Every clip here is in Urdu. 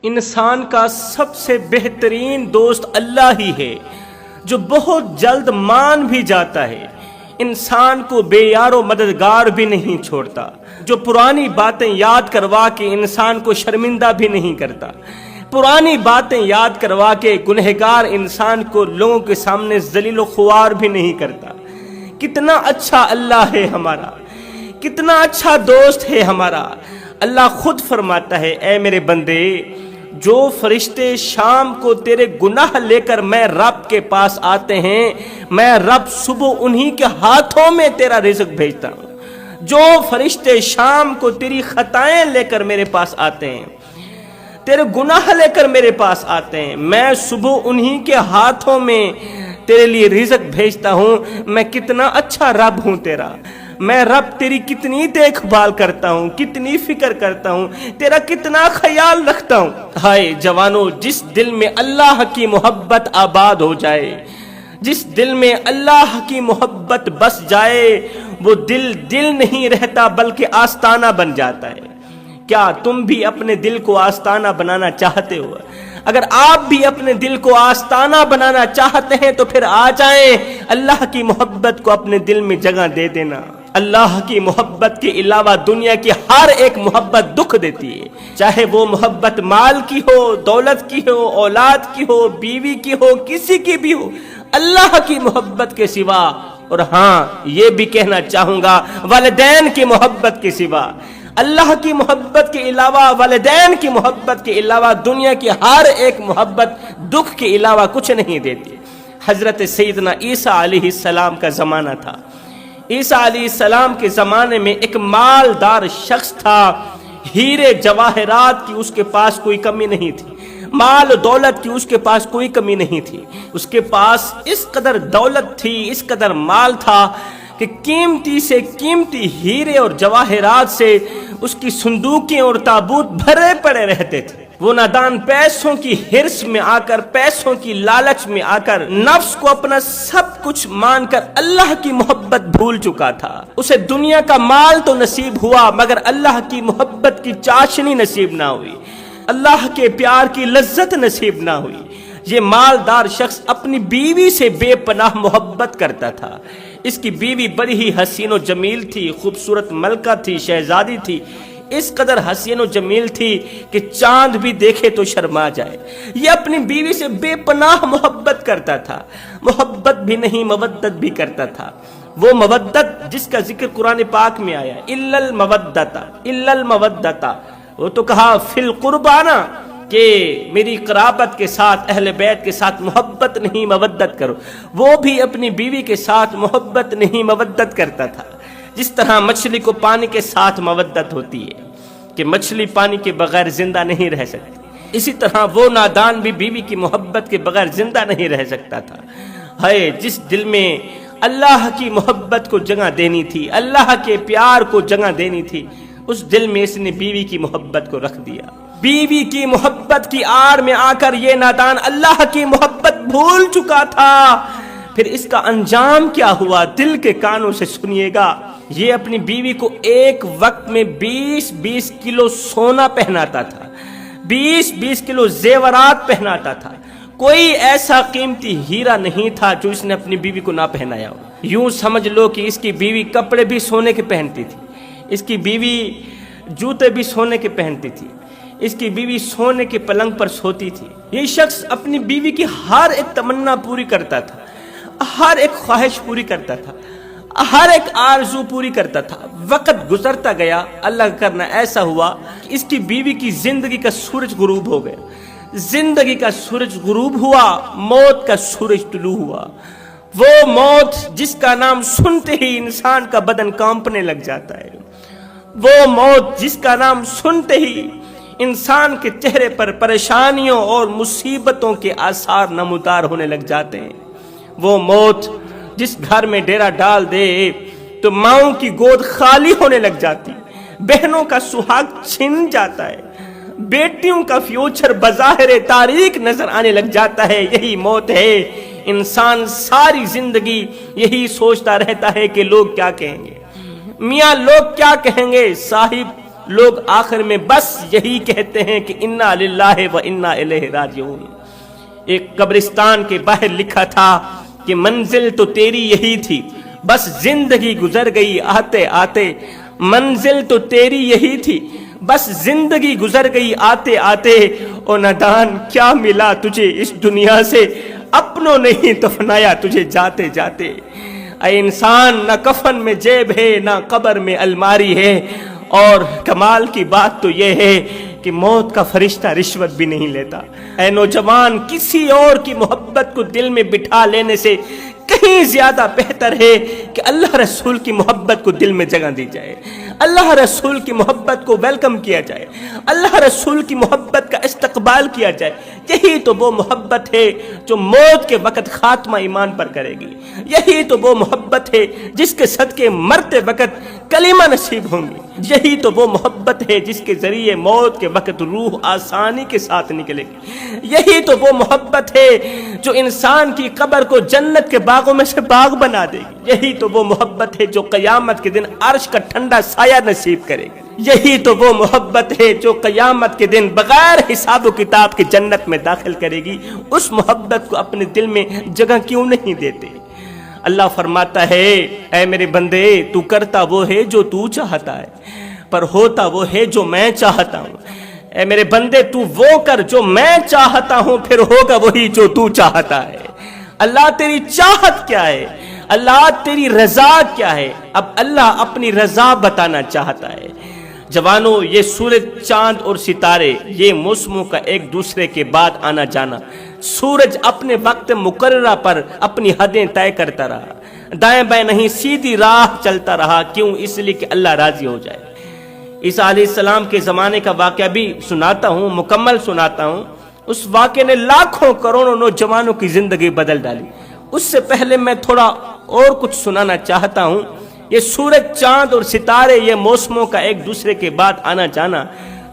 انسان کا سب سے بہترین دوست اللہ ہی ہے جو بہت جلد مان بھی جاتا ہے، انسان کو بے یار و مددگار بھی نہیں چھوڑتا، جو پرانی باتیں یاد کروا کے انسان کو شرمندہ بھی نہیں کرتا، پرانی باتیں یاد کروا کے گنہگار انسان کو لوگوں کے سامنے ذلیل و خوار بھی نہیں کرتا۔ کتنا اچھا اللہ ہے ہمارا، کتنا اچھا دوست ہے ہمارا۔ اللہ خود فرماتا ہے، اے میرے بندے، جو فرشتے شام کو تیرے گناہ لے کر میں رب کے پاس آتے ہیں، میں رب صبح انہی کے ہاتھوں میں تیرا رزق بھیجتا ہوں۔ جو فرشتے شام کو تیری خطائیں لے کر میرے پاس آتے ہیں، تیرے گناہ لے کر میرے پاس آتے ہیں، میں صبح انہی کے ہاتھوں میں تیرے لیے رزق بھیجتا ہوں۔ میں کتنا اچھا رب ہوں تیرا، میں رب تیری کتنی دیکھ بھال کرتا ہوں، کتنی فکر کرتا ہوں، تیرا کتنا خیال رکھتا ہوں۔ ہائے جوانو، جس دل میں اللہ کی محبت آباد ہو جائے، جس دل میں اللہ کی محبت بس جائے، وہ دل نہیں رہتا بلکہ آستانہ بن جاتا ہے۔ کیا تم بھی اپنے دل کو آستانہ بنانا چاہتے ہو؟ اگر آپ بھی اپنے دل کو آستانہ بنانا چاہتے ہیں تو پھر آ جائیں، اللہ کی محبت کو اپنے دل میں جگہ دے دینا۔ اللہ کی محبت کے علاوہ دنیا کی ہر ایک محبت دکھ دیتی ہے، چاہے وہ محبت مال کی ہو، دولت کی ہو، اولاد کی ہو، بیوی کی ہو، کسی کی بھی ہو، اللہ کی محبت کے سوا، اور ہاں یہ بھی کہنا چاہوں گا، والدین کی محبت کے سوا، اللہ کی محبت کے علاوہ، والدین کی محبت کے علاوہ دنیا کی ہر ایک محبت دکھ کے علاوہ کچھ نہیں دیتی۔ حضرت سیدنا عیسیٰ علیہ السلام کا زمانہ تھا۔ عیسیٰ علیہ السلام کے زمانے میں ایک مالدار شخص تھا، ہیرے جواہرات کی اس کے پاس کوئی کمی نہیں تھی، مال و دولت کی اس کے پاس کوئی کمی نہیں تھی۔ اس کے پاس اس قدر دولت تھی، اس قدر مال تھا کہ قیمتی سے قیمتی ہیرے اور جواہرات سے اس کی صندوقیں اور تابوت بھرے پڑے رہتے تھے۔ وہ نادان پیسوں کی ہرس میں آ کر، پیسوں کی لالچ میں آ کر، نفس کو اپنا سب کچھ مان کر اللہ کی محبت بھول چکا تھا۔ اسے دنیا کا مال تو نصیب ہوا مگر اللہ کی محبت کی چاشنی نصیب نہ ہوئی، اللہ کے پیار کی لذت نصیب نہ ہوئی۔ یہ مالدار شخص اپنی بیوی سے بے پناہ محبت کرتا تھا۔ اس کی بیوی بڑی ہی حسین و جمیل تھی، خوبصورت ملکہ تھی، شہزادی تھی، اس قدر حسین و جمیل تھی کہ چاند بھی دیکھے تو شرما جائے۔ یہ اپنی بیوی سے بے پناہ محبت کرتا تھا، محبت بھی نہیں مودت بھی کرتا تھا۔ وہ مودت جس کا ذکر قرآن پاک میں آیا، الا المودتا، الا المودتا، وہ تو کہا فی القربانہ کہ میری قرابت کے ساتھ، اہل بیت کے ساتھ محبت نہیں مودت کرو۔ وہ بھی اپنی بیوی کے ساتھ محبت نہیں مودت کرتا تھا۔ جس طرح مچھلی کو پانی کے ساتھ مودت ہوتی ہے کہ مچھلی پانی کے بغیر زندہ نہیں رہ سکتی، اسی طرح وہ نادان بھی بیوی کی محبت کے بغیر زندہ نہیں رہ سکتا تھا۔ ہے جس دل میں اللہ کی محبت کو جگہ دینی تھی، اللہ کے پیار کو جگہ دینی تھی، اس دل میں اس نے بیوی کی محبت کو رکھ دیا۔ بیوی کی محبت کی آڑ میں آ کر یہ نادان اللہ کی محبت بھول چکا تھا۔ پھر اس کا انجام کیا ہوا، دل کے کانوں سے سنیے گا۔ یہ اپنی بیوی کو ایک وقت میں 20 کلو سونا پہناتا تھا، 20 کلو زیورات پہناتا تھا۔ کوئی ایسا قیمتی ہیرا نہیں تھا جو اس نے اپنی بیوی کو نہ پہنایا ہو۔ یوں سمجھ لو کہ اس کی بیوی کپڑے بھی سونے کے پہنتی تھی، اس کی بیوی جوتے بھی سونے کے پہنتی تھی، اس کی بیوی سونے کے پلنگ پر سوتی تھی۔ یہ شخص اپنی بیوی کی ہر ایک تمنا پوری کرتا تھا، ہر ایک خواہش پوری کرتا تھا، ہر ایک آرزو پوری کرتا تھا۔ وقت گزرتا گیا، اللہ کا کرنا ایسا ہوا کہ اس کی بیوی کی زندگی کا سورج غروب ہو گیا۔ زندگی کا سورج غروب ہوا، موت کا سورج طلوع ہوا۔ وہ موت جس کا نام سنتے ہی انسان کا بدن کانپنے لگ جاتا ہے، وہ موت جس کا نام سنتے ہی انسان کے چہرے پر پریشانیوں اور مصیبتوں کے آثار نمودار ہونے لگ جاتے ہیں۔ وہ موت جس گھر میں ڈیرا ڈال دے تو ماؤں کی گود خالی ہونے لگ جاتی، بہنوں کا سہاگ چھن جاتا ہے، بیٹیوں کا فیوچر بظاہر تاریک نظر آنے لگ جاتا ہے۔ یہی موت ہے۔ انسان ساری زندگی یہی سوچتا رہتا ہے کہ لوگ کیا کہیں گے، میاں لوگ کیا کہیں گے، صاحب لوگ آخر میں بس یہی کہتے ہیں کہ انا للہ و انا الیہ راجعون۔ ایک قبرستان کے باہر لکھا تھا کہ منزل تو تیری یہی تھی، بس زندگی گزر گئی آتے آتے، منزل تو تیری یہی تھی، بس زندگی گزر گئی آتے آتے، او نادان کیا ملا تجھے اس دنیا سے، اپنوں نے ہی دفنایا تجھے جاتے جاتے۔ اے انسان، نہ کفن میں جیب ہے نہ قبر میں الماری ہے، اور کمال کی بات تو یہ ہے کہ موت کا فرشتہ رشوت بھی نہیں لیتا۔ اے نوجوان، کسی اور کی محبت کو دل میں بٹھا لینے سے کہیں زیادہ بہتر ہے کہ اللہ رسول کی محبت کو دل میں جگہ دی جائے، اللہ رسول کی محبت کو ویلکم کیا جائے، اللہ رسول کی محبت کا استقبال کیا جائے۔ یہی تو وہ محبت ہے جو موت کے وقت خاتمہ ایمان پر کرے گی، یہی تو وہ محبت ہے جس کے صدقے مرتے وقت کلمہ نصیب ہوں گی، یہی تو وہ محبت ہے جس کے ذریعے موت کے وقت روح آسانی کے ساتھ نکلے گی، یہی تو وہ محبت ہے جو انسان کی قبر کو جنت کے باغوں میں سے باغ بنا دے گی، یہی تو وہ محبت ہے جو قیامت کے دن عرش کا ٹھنڈا سایہ نصیب کرے گی، یہی تو وہ محبت ہے جو قیامت کے دن بغیر حساب و کتاب کے جنت میں داخل کرے گی۔ اس محبت کو اپنے دل میں جگہ کیوں نہیں دیتے؟ اللہ فرماتا ہے، اے میرے بندے، تو کرتا وہ ہے جو تو چاہتا ہے، پر ہوتا وہ ہے جو میں چاہتا ہوں۔ اے میرے بندے، تو وہ کر جو میں چاہتا ہوں، پھر ہوگا وہی جو تو چاہتا ہے۔ اللہ تیری چاہت کیا ہے؟ اللہ تیری رضا کیا ہے؟ اب اللہ اپنی رضا بتانا چاہتا ہے۔ جوانوں، یہ سورج، چاند اور ستارے، یہ موسموں کا ایک دوسرے کے بعد آنا جانا۔ سورج اپنے وقت مقررہ پر اپنی حدیں طے کرتا رہا، دائیں بائیں نہیں سیدھی راہ چلتا رہا۔ کیوں؟ اس لیے کہ اللہ راضی ہو جائے۔ عیسیٰ علیہ السلام کے زمانے کا واقعہ بھی سناتا ہوں، مکمل سناتا ہوں۔ اس واقعے نے لاکھوں کروڑوں نوجوانوں کی زندگی بدل ڈالی۔ اس سے پہلے میں تھوڑا اور کچھ سنانا چاہتا ہوں۔ یہ سورج، چاند اور ستارے، یہ موسموں کا ایک دوسرے کے بعد آنا جانا۔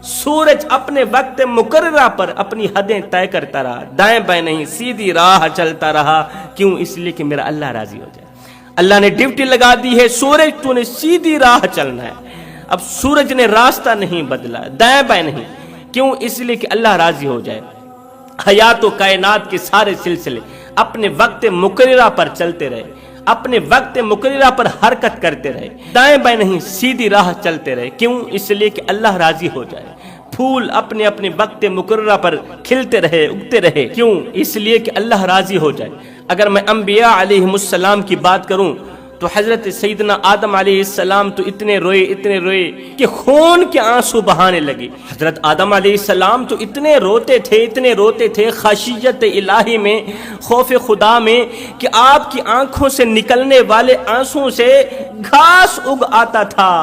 سورج اپنے وقت مقررہ پر اپنی حدیں طے کرتا رہا، دائیں بائیں نہیں سیدھی راہ چلتا رہا۔ کیوں؟ اس لیے کہ میرا اللہ راضی ہو جائے۔ اللہ نے ڈیوٹی لگا دی ہے، سورج تو نے سیدھی راہ چلنا ہے۔ اب سورج نے راستہ نہیں بدلا، دائیں بائیں نہیں۔ کیوں؟ اس لیے کہ اللہ راضی ہو جائے۔ حیات و کائنات کے سارے سلسلے اپنے وقت مقررہ پر چلتے رہے، اپنے وقت مقررہ پر حرکت کرتے رہے، دائیں بائیں نہیں سیدھی راہ چلتے رہے۔ کیوں؟ اس لیے کہ اللہ راضی ہو جائے۔ پھول اپنے اپنے وقت مقررہ پر کھلتے رہے، اگتے رہے۔ کیوں؟ اس لیے کہ اللہ راضی ہو جائے۔ اگر میں انبیاء علیہم السلام کی بات کروں تو حضرت سیدنا آدم علیہ السلام تو اتنے روئے کہ خون کے آنسو بہانے لگے۔ حضرت آدم علیہ السلام تو اتنے روتے تھے خشیت الہی میں، خوف خدا میں، کہ آپ کی آنکھوں سے نکلنے والے آنسوں سے گھاس اگ آتا تھا۔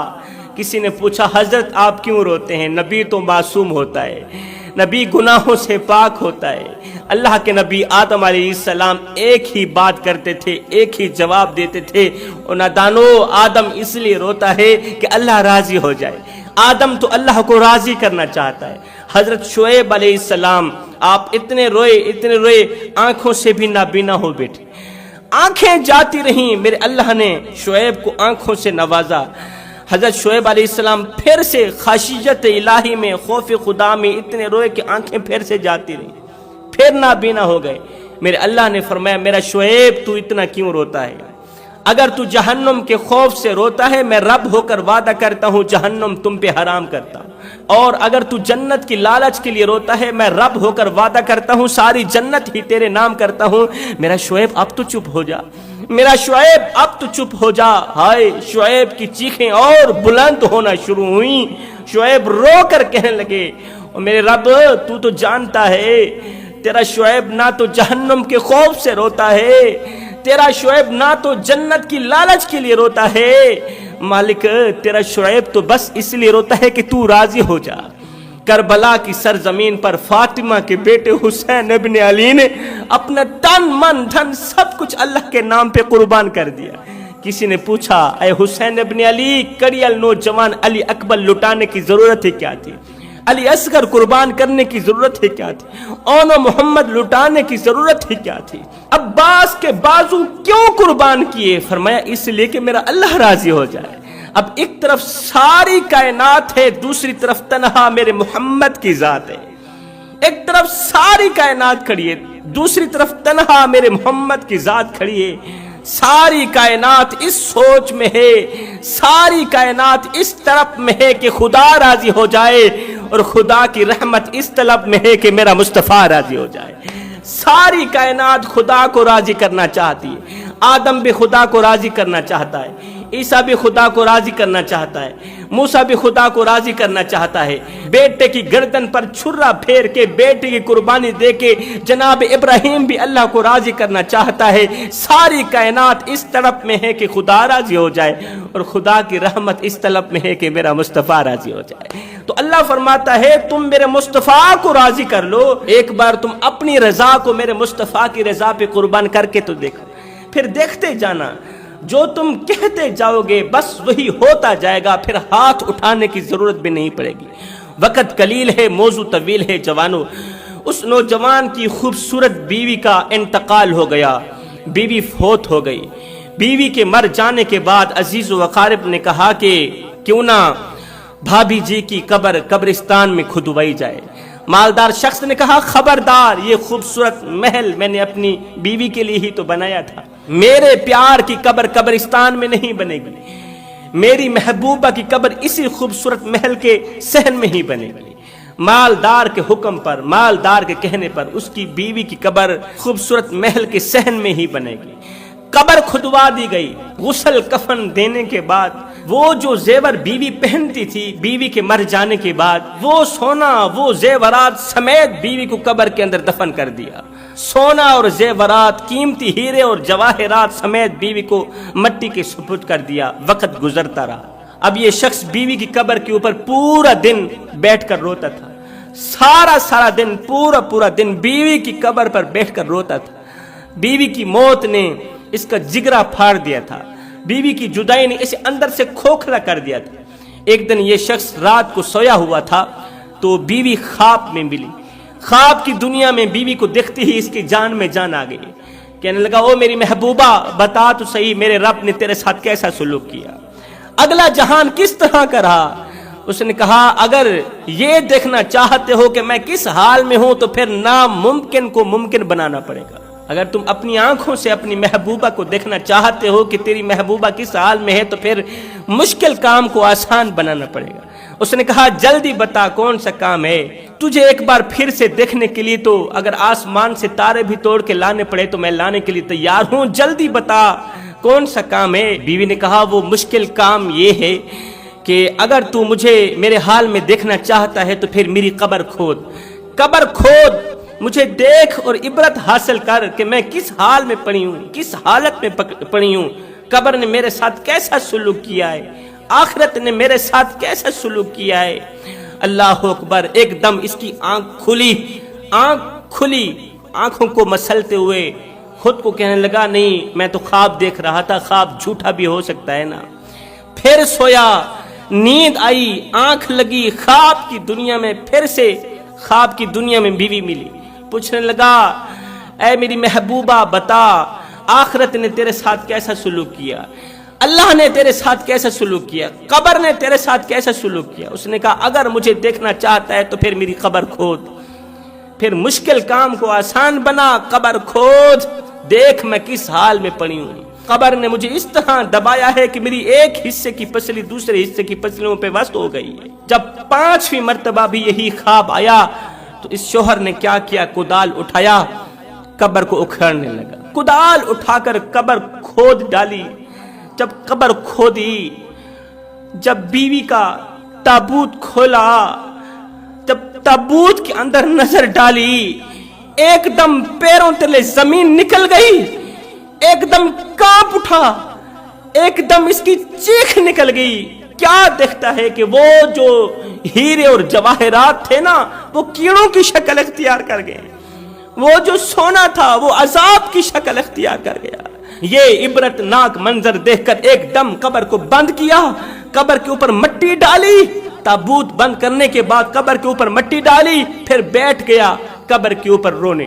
کسی نے پوچھا، حضرت آپ کیوں روتے ہیں؟ نبی تو معصوم ہوتا ہے، نبی گناہوں سے پاک ہوتا ہے۔ اللہ کے نبی آدم علیہ السلام ایک ہی بات کرتے تھے، ایک ہی جواب دیتے تھے، اور نادانو، آدم اس لیے روتا ہے کہ اللہ راضی ہو جائے۔ آدم تو اللہ کو راضی کرنا چاہتا ہے۔ حضرت شعیب علیہ السلام، آپ اتنے روئے، آنکھوں سے بھی نابینا ہو بیٹھے، آنکھیں جاتی رہیں۔ میرے اللہ نے شعیب کو آنکھوں سے نوازا۔ حضرت شعیب علیہ السلام پھر سے خشیت الہی میں، خوف خدا میں اتنے روئے کہ آنکھیں پھر سے جاتی رہیں، پھر نابینا ہو گئے۔ میرے اللہ نے فرمایا، میرا شعیب تو اتنا کیوں روتا ہے؟ اگر تو جہنم کے خوف سے روتا ہے، میں رب ہو کر وعدہ کرتا ہوں جہنم تم پہ حرام کرتا ہوں۔ اور اگر تو جنت کی لالچ کے لیے روتا ہے، میں رب ہو کر وعدہ کرتا ہوں ساری جنت ہی تیرے نام کرتا ہوں۔ میرا شعیب اب تو چپ ہو جا، میرا شعیب اب تو چپ ہو جا۔ ہائے، شعیب کی چیخیں اور بلند ہونا شروع ہوئیں۔ شعیب رو کر کہنے لگے، اور میرے رب تو جانتا ہے تیرا شعیب نہ تو جہنم کے خوف سے روتا ہے، تیرا شعیب نہ تو جنت کی لالچ کے لیے روتا ہے، مالک تیرا شعیب تو بس اس لیے روتا ہے کہ تو راضی ہو جا۔ کربلا کی سرزمین پر فاطمہ کے بیٹے حسین ابن علی نے اپنا تن من دھن سب کچھ اللہ کے نام پہ قربان کر دیا۔ کسی نے پوچھا، اے حسین ابن علی، کڑیل نوجوان علی اکبر لٹانے کی ضرورت ہی کیا تھی؟ علی اصغر قربان کرنے کی ضرورت ہی کیا تھی؟ اون محمد لٹانے کی ضرورت ہی کیا تھی؟ عباس کے بازو کیوں قربان کیے؟ فرمایا اس لیے کہ میرا اللہ راضی ہو جائے۔ اب ایک طرف ساری کائنات ہے، دوسری طرف تنہا میرے محمد کی ذات ہے۔ ایک طرف ساری کائنات کھڑی ہے، دوسری طرف تنہا میرے محمد کی ذات کھڑی ہے۔ ساری کائنات اس سوچ میں ہے، ساری کائنات اس طرف میں ہے کہ خدا راضی ہو جائے، اور خدا کی رحمت اس طلب میں ہے کہ میرا مصطفیٰ راضی ہو جائے۔ ساری کائنات خدا کو راضی کرنا چاہتی ہے۔ آدم بھی خدا کو راضی کرنا چاہتا ہے، عیسیٰ بھی خدا کو راضی کرنا چاہتا ہے، موسیٰ بھی خدا کو راضی کرنا چاہتا ہے۔ بیٹے کی گردن پر چھرا پھیر کے بیٹے کی قربانی دے کے جناب ابراہیم بھی اللہ کو راضی کرنا چاہتا ہے۔ ساری کائنات اس طلب میں ہے کہ خدا راضی ہو جائے، اور خدا کی رحمت اس طلب میں ہے کہ میرا مصطفیٰ راضی ہو جائے۔ تو اللہ فرماتا ہے تم میرے مصطفیٰ کو راضی کر لو، ایک بار تم اپنی رضا کو میرے مصطفیٰ کی رضا پہ قربان کر کے تو دیکھو، پھر دیکھتے جانا جو تم کہتے جاؤ گے بس وہی ہوتا جائے گا، پھر ہاتھ اٹھانے کی ضرورت بھی نہیں پڑے گی۔ وقت قلیل ہے، موضوع طویل ہے جوانوں۔ اس نوجوان کی خوبصورت بیوی کا انتقال ہو گیا، بیوی فوت ہو گئی۔ بیوی کے مر جانے کے بعد عزیز و اقارب نے کہا کہ کیوں نہ بھابھی جی کی قبر قبرستان میں کھدوائی جائے۔ مالدار شخص نے کہا خبردار، یہ خوبصورت محل میں نے اپنی بیوی کے لیے ہی تو بنایا تھا، میرے پیار کی قبر قبرستان میں نہیں بنے گی، میری محبوبہ کی قبر اسی خوبصورت محل کے صحن میں ہی بنے گی۔ مالدار کے حکم پر، مالدار کے کہنے پر اس کی بیوی کی قبر خوبصورت محل کے صحن میں ہی بنے گی۔ قبر کھدوا دی گئی۔ غسل کفن دینے کے بعد وہ جو زیور بیوی پہنتی تھی بیوی کے مر جانے کے بعد، وہ سونا، وہ زیورات سمیت بیوی کو قبر کے اندر دفن کر دیا۔ سونا اور زیورات، قیمتی ہیرے اور جواہرات سمیت بیوی کو مٹی کے سپرد کر دیا۔ وقت گزرتا رہا۔ اب یہ شخص بیوی کی قبر کے اوپر پورا دن بیٹھ کر روتا تھا، سارا دن، پورا دن بیوی کی قبر پر بیٹھ کر روتا تھا۔ بیوی کی موت نے اس کا جگرا پھاڑ دیا تھا، بیوی کی جدائی نے اسے اندر سے کھوکھلا کر دیا تھا۔ ایک دن یہ شخص رات کو سویا ہوا تھا تو بیوی خواب میں ملی۔ خواب کی دنیا میں بیوی کو دیکھتے ہی اس کی جان میں جان آ گئی۔ کہنے لگا او میری محبوبہ، بتا تو صحیح میرے رب نے تیرے ساتھ کیسا سلوک کیا، اگلا جہان کس طرح کا رہا؟ اس نے کہا اگر یہ دیکھنا چاہتے ہو کہ میں کس حال میں ہوں تو پھر ناممکن کو ممکن بنانا پڑے گا۔ اگر تم اپنی آنکھوں سے اپنی محبوبہ کو دیکھنا چاہتے ہو کہ تیری محبوبہ کس حال میں ہے تو پھر مشکل کام کو آسان بنانا پڑے گا۔ اس نے کہا جلدی بتا کون سا کام ہے، تجھے ایک بار پھر سے دیکھنے کے لیے تو اگر آسمان سے تارے بھی توڑ کے لانے پڑے تو میں لانے کے لیے تیار ہوں، جلدی بتا کون سا کام ہے۔ بیوی نے کہا وہ مشکل کام یہ ہے کہ اگر تو مجھے میرے حال میں دیکھنا چاہتا ہے تو پھر میری قبر کھود، مجھے دیکھ اور عبرت حاصل کر کہ میں کس حال میں پڑی ہوں، کس حالت میں پڑی ہوں، قبر نے میرے ساتھ کیسا سلوک کیا ہے، آخرت نے میرے ساتھ کیسا سلوک کیا ہے۔ اللہ اکبر، ایک دم اس کی آنکھ کھلی، آنکھوں کو مسلتے ہوئے خود کو کہنے لگا نہیں میں تو خواب دیکھ رہا تھا، خواب جھوٹا بھی ہو سکتا ہے نا۔ پھر سویا، نیند آئی، آنکھ لگی، خواب کی دنیا میں پھر سے خواب کی دنیا میں بیوی ملی۔ پوچھنے لگا اے میری محبوبہ بتا آخرت نے تیرے ساتھ کیسا سلوک کیا، اللہ نے تیرے ساتھ کیسا سلوک کیا، قبر نے تیرے ساتھ کیسا سلوک کیا۔ اس نے کہا اگر مجھے دیکھنا چاہتا ہے تو پھر میری قبر کھود، پھر مشکل کام کو آسان بنا، قبر کھود، دیکھ میں کس حال میں پڑی ہوں۔ قبر نے مجھے اس طرح دبایا ہے کہ میری ایک حصے کی پسلی دوسرے حصے کی پسلیوں پہ وصل ہو گئی ہے۔ جب 5ویں مرتبہ بھی یہی خواب آیا تو اس شوہر نے کیا کیا، کدال اٹھایا، قبر کو اکھاڑنے لگا۔ کدال اٹھا کر قبر کھود ڈالی۔ جب قبر کھودی، جب بیوی کا تابوت کھولا، جب تابوت کے اندر نظر ڈالی، ایک دم پیروں تلے زمین نکل گئی، ایک دم کانپ اٹھا، ایک دم اس کی چیخ نکل گئی۔ کیا دیکھتا ہے کہ وہ جو ہیرے اور جواہرات تھے نا وہ کیڑوں کی شکل اختیار کر گئے، وہ جو سونا تھا وہ عذاب کی شکل اختیار کر گیا۔ یہ عبرت ناک منظر دیکھ کر ایک دم قبر کو بند کیا، قبر کے اوپر مٹی ڈالی، تابوت بند کرنے کے بعد قبر کے اوپر مٹی ڈالی، پھر بیٹھ گیا قبر کے اوپر رونے۔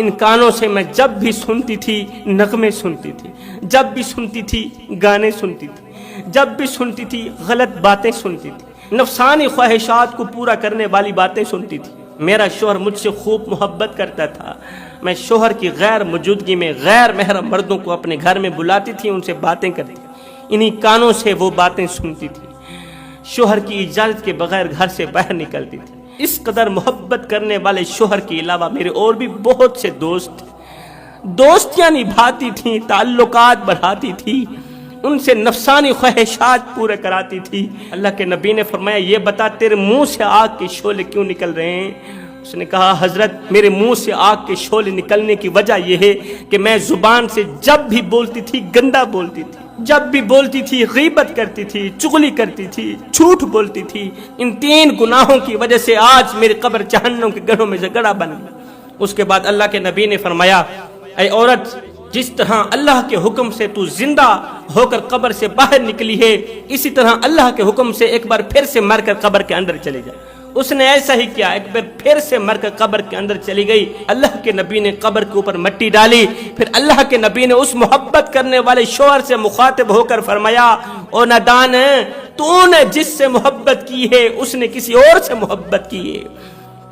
ان کانوں سے میں جب بھی سنتی تھی نغمے سنتی تھی، جب بھی سنتی تھی گانے سنتی تھی، جب بھی سنتی تھی غلط باتیں سنتی تھی، نفسانی خواہشات کو پورا کرنے والی باتیں سنتی تھی۔ میرا شوہر مجھ سے خوب محبت کرتا تھا، میں شوہر کی غیر موجودگی میں غیر محرم مردوں کو اپنے گھر میں بلاتی تھی، ان سے باتیں کرتی تھی، انہی کانوں سے وہ باتیں سنتی تھی، شوہر کی اجازت کے بغیر گھر سے باہر نکلتی تھی۔ اس قدر محبت کرنے والے شوہر کے علاوہ میرے اور بھی بہت سے دوست تھے، دوستیاں نبھاتی تھیں، تعلقات بڑھاتی تھی، ان سے نفسانی خواہشات پورے کراتی تھی۔ اللہ کے نبی نے فرمایا یہ بتا تیرے منہ سے آگ کے شعلے کیوں نکل رہے ہیں؟ اس نے کہا حضرت میرے منہ سے آگ کے شعلے نکلنے کی وجہ یہ ہے کہ میں زبان سے جب بھی بولتی تھی گندا بولتی تھی، جب بھی بولتی تھی غیبت کرتی تھی، چغلی کرتی تھی، جھوٹ بولتی تھی۔ ان 3 گناہوں کی وجہ سے آج میری قبر جہنم کے گڑھوں میں سے گڑھا بن گئی۔ اس کے بعد اللہ کے نبی نے فرمایا اے عورت، جس طرح اللہ کے حکم سے تو زندہ ہو کر قبر سے باہر نکلی ہے، اسی طرح اللہ کے حکم سے ایک بار پھر سے مر کر قبر کے اندر چلی جائے۔ اس نے ایسا ہی کیا، ایک بار پھر سے مر کر قبر کے اندر چلی گئی۔ اللہ کے نبی نے قبر کے اوپر مٹی ڈالی، پھر اللہ کے نبی نے اس محبت کرنے والے شوہر سے مخاطب ہو کر فرمایا او نادان، تو نے جس سے محبت کی ہے اس نے کسی اور سے محبت کی ہے،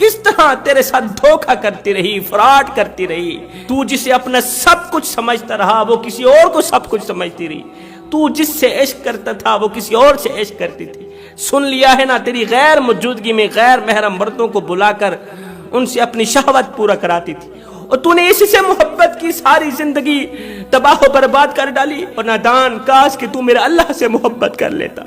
کس طرح تیرے ساتھ دھوکہ کرتی رہی، فراڈ کرتی رہی، تو جسے اپنا سب کچھ سمجھتا رہا وہ کسی اور کو سب کچھ سمجھتی رہی، تو جس سے عشق کرتا تھا وہ کسی اور سے عشق کرتی تھی۔ سن لیا ہے نا، تیری غیر موجودگی میں غیر محرم مردوں کو بلا کر ان سے اپنی شہوت پورا کراتی تھی، اور تو نے اسی سے محبت کی، ساری زندگی تباہ و برباد کر ڈالی۔ اور نادان، کاش کہ تو میرے اللہ سے محبت کر لیتا۔